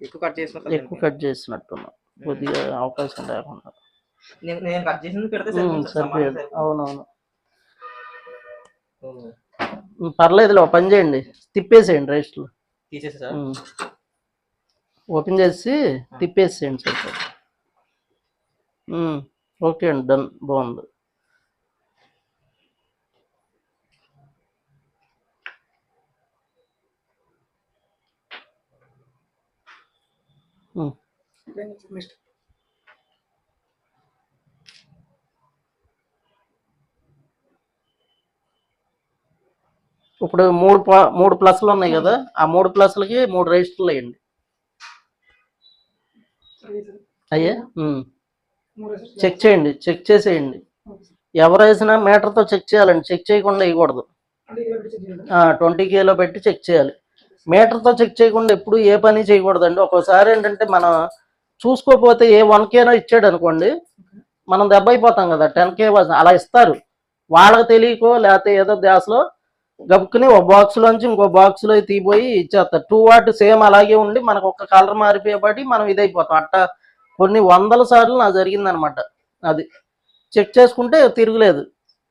ఎక్కువ కట్ చేసినట్టున్నా కొద్దిగా అవకాశం లేకుండా. నేను కట్ చేసింది పెడితే సరిపోయేది. అవునవును, పర్లేదులే. ఒక పని చేయండి, తిప్పేసేయండి రైస్లో. తీసేసా ఓపెన్ చేసి తిప్పేసేయండి సార్. ఓకే అండి, డన్. బాగుంది. ఇప్పుడు మూడు ప్లస్లు ఉన్నాయి కదా, ఆ 3 ప్లస్లకి 3 రైస్లు వేయండి. అయ్యే చెక్ చేయండి, చెక్ చేసేయండి. ఎవరు వేసినా మీటర్తో చెక్ చేయాలండి, చెక్ చేయకుండా వేయకూడదు. 20 కిలో పెట్టి చెక్ చేయాలి. మీటర్తో చెక్ చేయకుండా ఎప్పుడు ఏ పని చేయకూడదండి. ఒక్కోసారి ఏంటంటే మనం చూసుకోకపోతే ఏ 1Kనో ఇచ్చాడు అనుకోండి, మనం దెబ్బ అయిపోతాం కదా. 10K అలా ఇస్తారు, వాళ్ళకి తెలియకో లేకపోతే ఏదో ధ్యాసలో గబుక్కుని ఒక బాక్స్లోంచి ఇంకో బాక్స్లో తీపోయి ఇచ్చేస్తారు. 2 వాట్ సేమ్ అలాగే ఉండి మనకు ఒక కలర్ మారిపోయేపాటి మనం ఇదైపోతాం. అట్టా కొన్ని 100 సార్లు నాకు జరిగిందనమాట. అది చెక్ చేసుకుంటే తిరుగులేదు.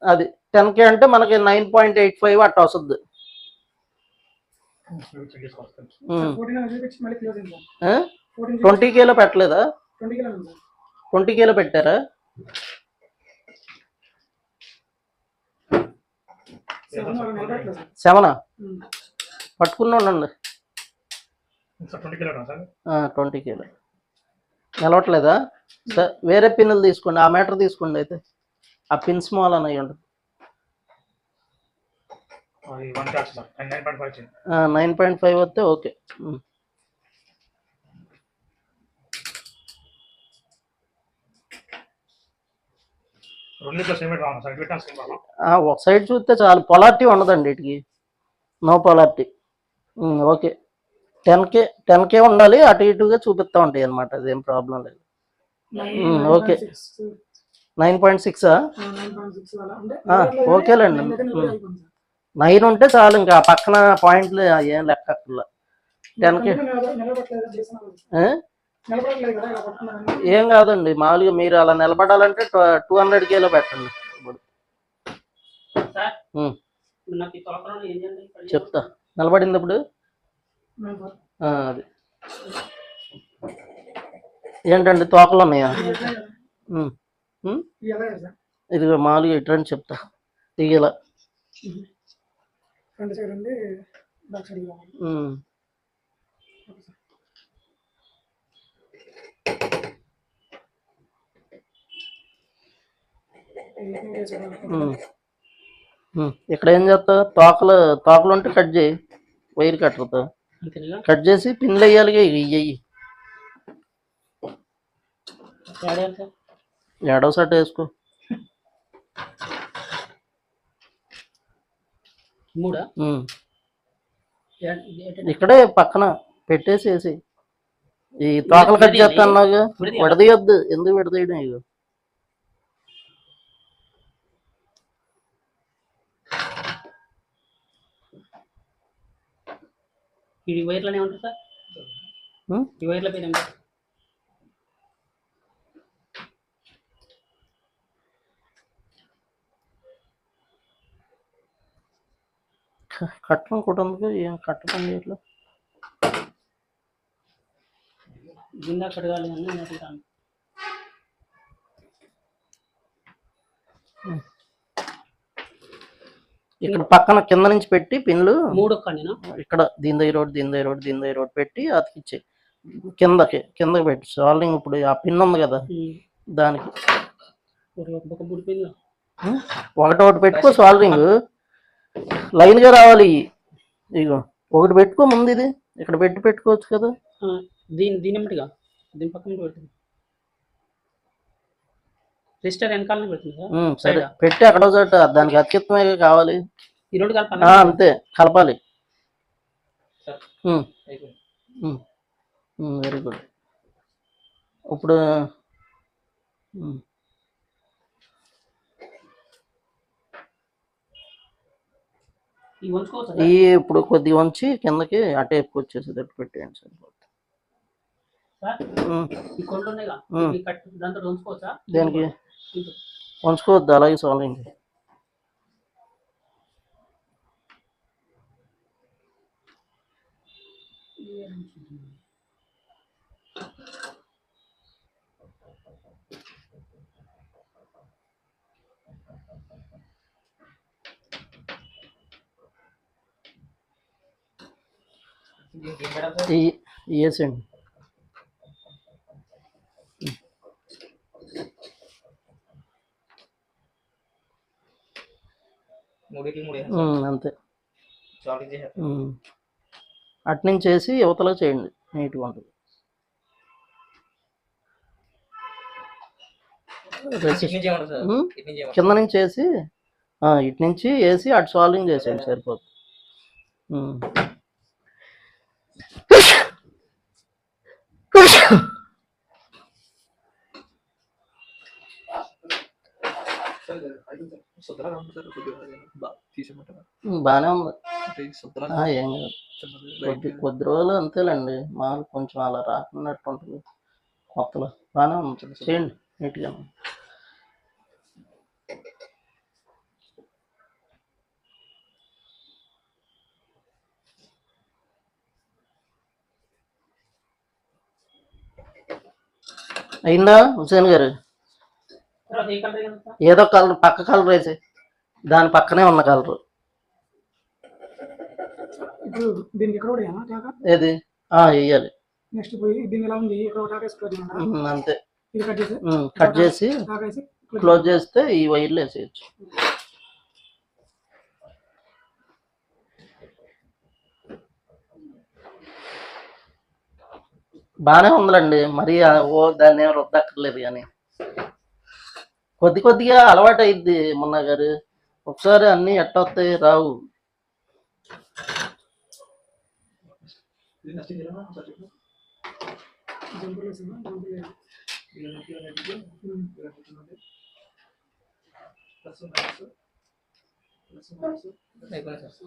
అది 10K అంటే మనకి 9.85 అట్టా వస్తుంది. 20Kలో పెట్టలేదా? 20Kలో పెట్టారా? 7 పట్టుకుని ఉండండి. 20Kలో నిలవట్లేదా? వేరే పిన్నులు తీసుకోండి, ఆ మీటర్ తీసుకోండి. అయితే ఆ పిన్ స్మాల్ అని అయ్యండి. 9.5 వస్తే ఓకే. ఒక సైడ్ చూస్తే చాలు, పొలారిటీ ఉండదండి వీటికి, నో పొలారిటీ. ఓకే, 10K ఉండాలి, అటు ఇటుగా చూపిస్తూ ఉంటాయి అనమాట. అదేం ప్రాబ్లం లేదు. ఓకే, 9.6 ఓకేలేండి. 9 ఉంటే చాలు, ఇంకా పక్కన పాయింట్లు ఏం లెక్కర్లా. 10K ఏం కాదండి, మామూలుగా మీరు అలా నిలబడాలంటే 200Kలో పెట్టండి. చెప్తా, నిలబడింది ఇప్పుడు. అది ఏంటండి, తోకలు ఉన్నాయా? ఇది మామూలుగా ఇటువంటి చెప్తా, తీగలా. ఇక్కడ ఏం చేస్తావు, తోకలు ఉంటే కట్ చేయి, వైర్ కట్టరుతో కట్ చేసి పిన్లు వేయాలి. ఇయ్యి ఏడో షర్ట్ వేసుకో. ఇక్కడే పక్కన పెట్టేసి వేసి ఈ తోకలు కట్ చేస్తాను. నాకు విడదీయొద్దు, ఎందుకు విడదీయడం? ఇక ఈ వైర్లోనే ఉంటుంది సార్. ఈ వైర్ల పేరు ఏమిటి? కట్టడం కూడా ఉంది, ఏం కట్టడం ఇట్లా గిందా కడగాలి అని. ఇక్కడ పక్కన కింద నుంచి పెట్టి పిన్లు 3 ఇక్కడ దీని రోడ్ పెట్టి అతికిచ్చే కిందకి పెట్టి సాల్వింగ్. ఇప్పుడు ఆ పిన్ ఉంది కదా, దానికి ఒకటి పెట్టుకో. సాల్వింగ్ లైన్గా రావాలి. ఇగో ఒకటి పెట్టుకో ముందు, ఇది ఇక్కడ పెట్టుకోవచ్చు కదా. దీని పక్కన పెడుతుంది. రెజిస్టర్ వెనకాలనే పెడుతుంది. సరే పెట్టి అక్కడ చోట దానికి అత్యుత్తమే కావాలి. ఈ రెండు అంతే కలపాలి. Very good. ఇప్పుడు ఇప్పుడు కొద్దిగా ఉంచి కిందకి ఆ టేప్కి వచ్చేసేటట్టు పెట్టేయండి సరిపోతుంది. సార్ ఉమ్, ఈ కొండ ఉన్నాయిగా ఉమ్. ఈ కట్ దాంతో ఉంచుకోవచ్చా? దేనికి దీంతో. ఉంచుకోవద్దు, అలాగే సాల్వింగ్ చేయి. వేసేయండి. అంతే. అట్నుంచి చేసి యువతలో చేయండి, నీట్గా ఉంటుంది. కింద నుంచి వేసి ఇటు నుంచి వేసి అటు సాల్వింగ్ చేసేయండి, సరిపోతుంది. బాగానే ఉంది. ఏం కాదు, కొద్ది రోజులు అంతేలేండి, మాకు కొంచెం అలా రాకున్నట్టు ఉంటుంది కొత్తలో. బాగానే ఉంది, చేయండి నీట్గా. అయిందా హుసేన్ గారు? ఏదో కలర్, పక్క కలర్ వేసి దాని పక్కనే ఉన్న కలర్ ఏది వేయాలి. అంతే, కట్ చేసి క్లోజ్ చేస్తే ఈ వైర్లు వేసేయచ్చు. బాగానే ఉందండి, మరి దాన్ని ఏం రుద్దక్కర్లేదు, కానీ కొద్దిగా అలవాటు అయింది. మొన్న గారు ఒకసారి అన్ని ఎట్ట వస్తాయి, రావు.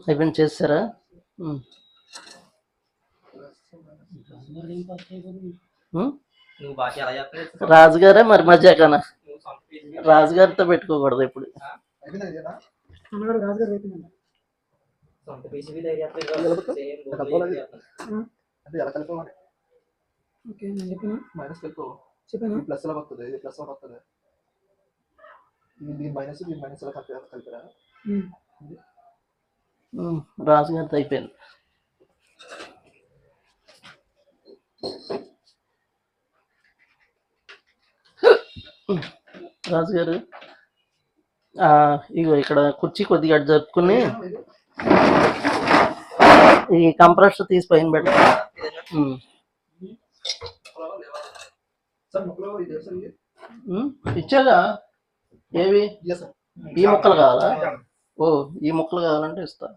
అయిపోయింది, చేస్తారా? రాజుగారే మరి మజాకనా, రాజుగారితో పెట్టుకోకూడదు ఎప్పుడు. రాజుగారితో అయిపోయింది. రాజుగారు ఇగో ఇక్కడ కుర్చీ కొద్దిగా జరుపుకుని ఈ కంప్రెసర్ తీసి పైన పెట్టాలి. ఇచ్చాగా ఏవి? ఈ ముక్కలు కావాలా? ఈ ముక్కలు కావాలంటే ఇస్తా.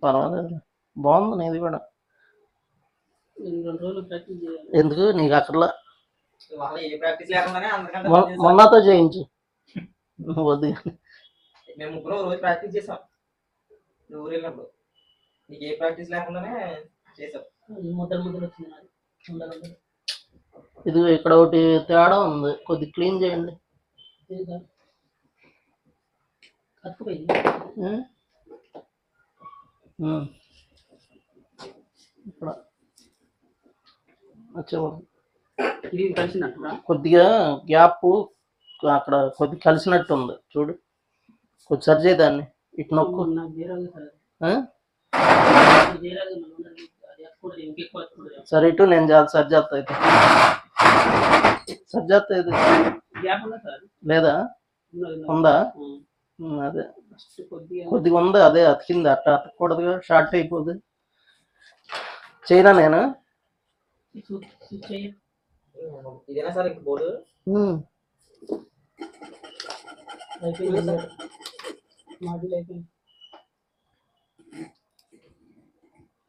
పర్వాలేదు, బాగుంది నీది కూడా. ఎందుకు నీకు అక్కర్లా, మొన్నతో చేయించు. వద్దు, మేము ముగ్గురు రోజు ప్రాక్టీస్ చేసాం. నువ్వు ఊరు వెళ్ళినప్పుడు నీకు ఏ ప్రాక్టీస్ లేకుండానే చేసాం. ఇది ఇక్కడ ఒకటి తేడా ఉంది, కొద్ది క్లీన్ చేయండి. ఇక్కడ కొద్దిగా గ్యాప్ అక్కడ కొద్దిగా కలిసినట్టు ఉంది, చూడు. కొద్ది సరి చేయి దాన్ని, ఇటు నొక్కు. సరే ఇటు నేను సరి చేస్తా. అయితే సరి చేస్తా. ఇది లేదా ఉందా? అదే కొద్దిగా ఉంది, అదే అతికింది. అట్ట అతకూడదుగా, షార్ట్ అయిపోదు. చేయనా నేను? ఇదేనా సార్ ఇంక బోర్డు?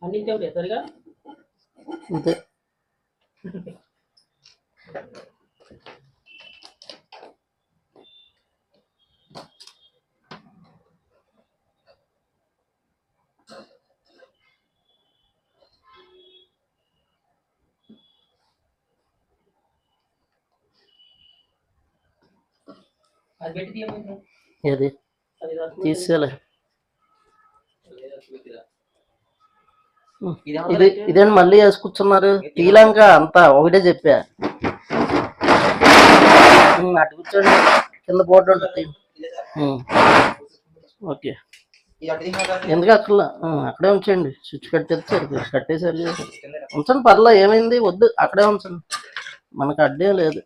అన్నింటి ఒకటే సరిగా అంతే. అది పెట్టి తీయమంటారు. ఏది అది తీసేయాలి. ఇదేమో ఇది ఇదేంటి మళ్ళీ వేసుకొచ్చున్నారు? తీలంక అంతా ఒకటే చెప్పా. అటు కూర్చోండి, కింద బోర్డు ఉంటుంది. ఓకే, ఇది అటు దిగు ఎందుకు అక్కడ అక్కడే ఉంచండి. స్విచ్ కట్టేది కట్టేసరి ఉంచండి, పర్లా, ఏమైంది, వద్దు అక్కడే ఉంచండి, మనకు అడ్డే లేదు.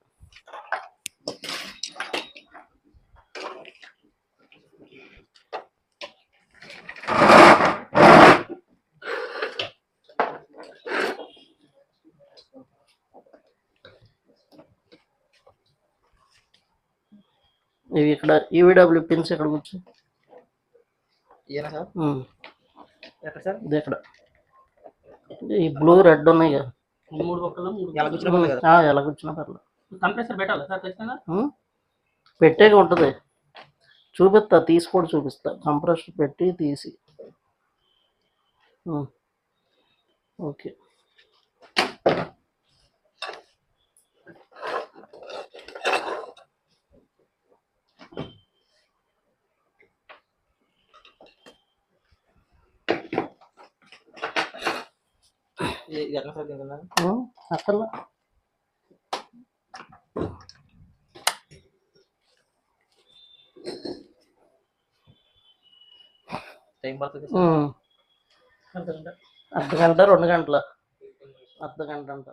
ఇవి ఇక్కడ ఈవీడబ్ల్యూ పిన్స్ ఇక్కడ కూర్చో. ఏనా సార్? ఎక్కడ సార్? ఇది ఇక్కడ ఈ బ్లూ రెడ్ ఉన్నాయి కదా, 3 పక్కల 3 ఎలా కూర్చున్నా పర్లేదు కదా? ఎలా కూర్చున్నా పర్లేదు. కంప్రెసర్ పెట్టాలి సార్ ఖచ్చితంగా. పెట్టేగా ఉంటుంది, చూపిస్తా, తీసి కూడా చూపిస్తా. కంప్రెసర్ పెట్టి తీసి. ఓకే, ఇది ఎక్కడ సార్ దిగుతున్నా? అక్కడ టైం పడుతుంది అర్థం. అర్ధ గంట 2 గంటల, అర్ధ గంట అంట.